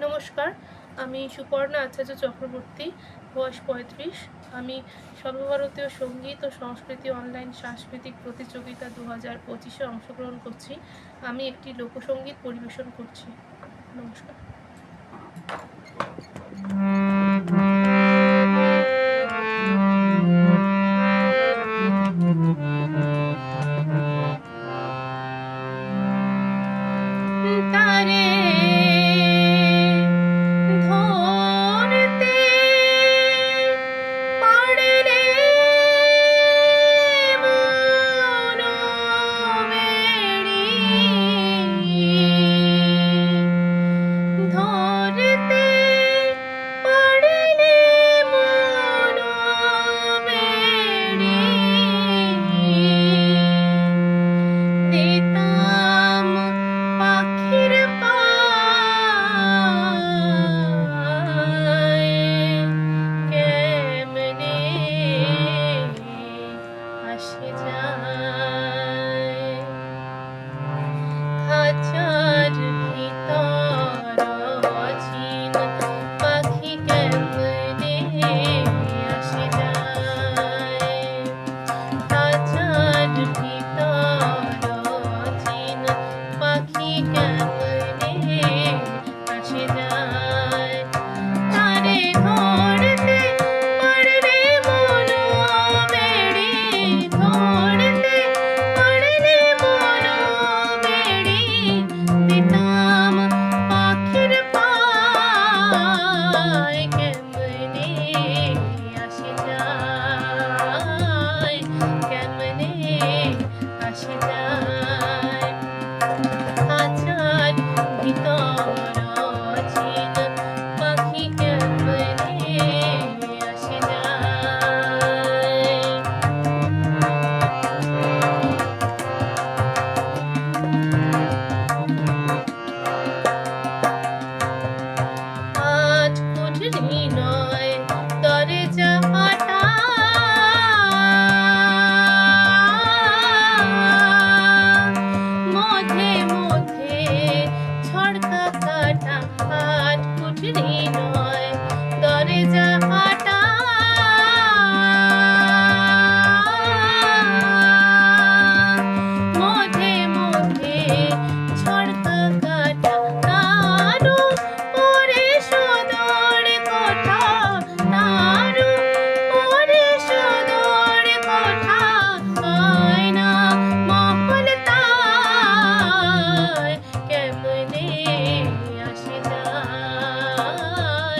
নমস্কার, আমি সুপর্ণা আচার্য চক্রবর্তী, বয়স ৩৫। আমি সর্বভারতীয় সঙ্গীত ও সংস্কৃতি অনলাইন সাংস্কৃতিক প্রতিযোগিতা ২০২৫-এ অংশগ্রহণ করছি। আমি একটি লোকসঙ্গীত পরিবেশন করছি। নমস্কার। তারে ধরতে পারে রে মন মেরি, ধরতে পারে রে মন মেরি, দিতাম পাখির পায় কেমনে আসে যায়, খাঁচার ভিতর অচিন পাখি কেমনে আসে যায়, খাঁচার ভিতর অচিন পাখি কেমনে আসে যায়, তারে ধরতে পারে রে মন মেরি, ধরতে পারে রে মন মেরি, দিতাম পাখির পায় কেমনে আসে যায়, কেমনে আসে যায়, খাঁচার ভিতর অচিন পাখি কেমনে আসে যায়। আজ কুঠরি নয় দরজা হাটা, মধ্যে মধ্যে ছড়কা কাটা, আজ কুঠরি নয় দরজা হাটা, মধ্যে মধ্যে ছড়কা কাটা, তারু ওরে সদর কোঠা, তারু ওরে সদর কোঠা, আয়না মহল তাই কেমনে আসে যায়,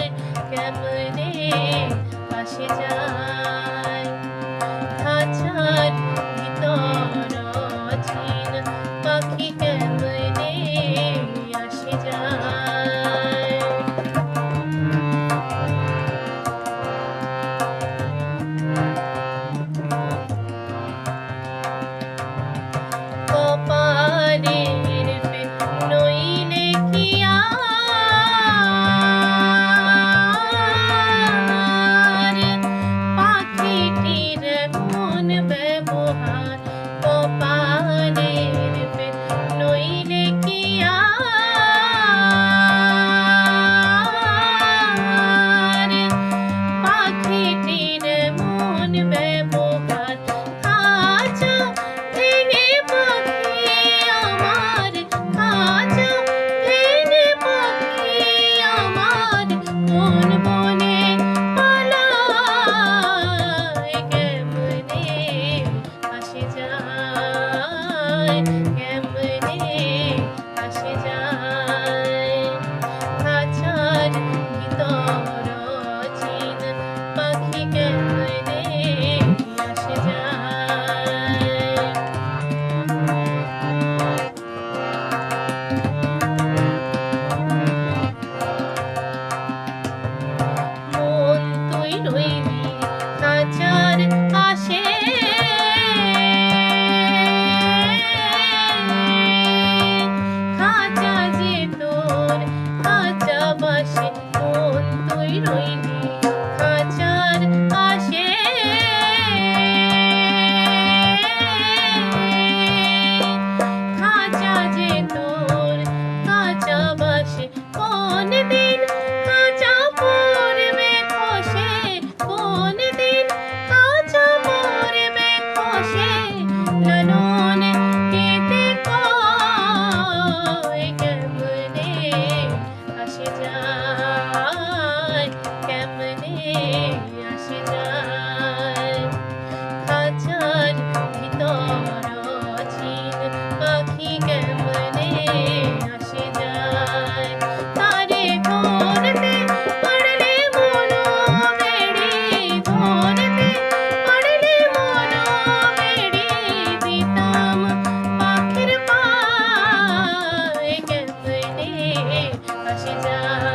ভাসে যায়।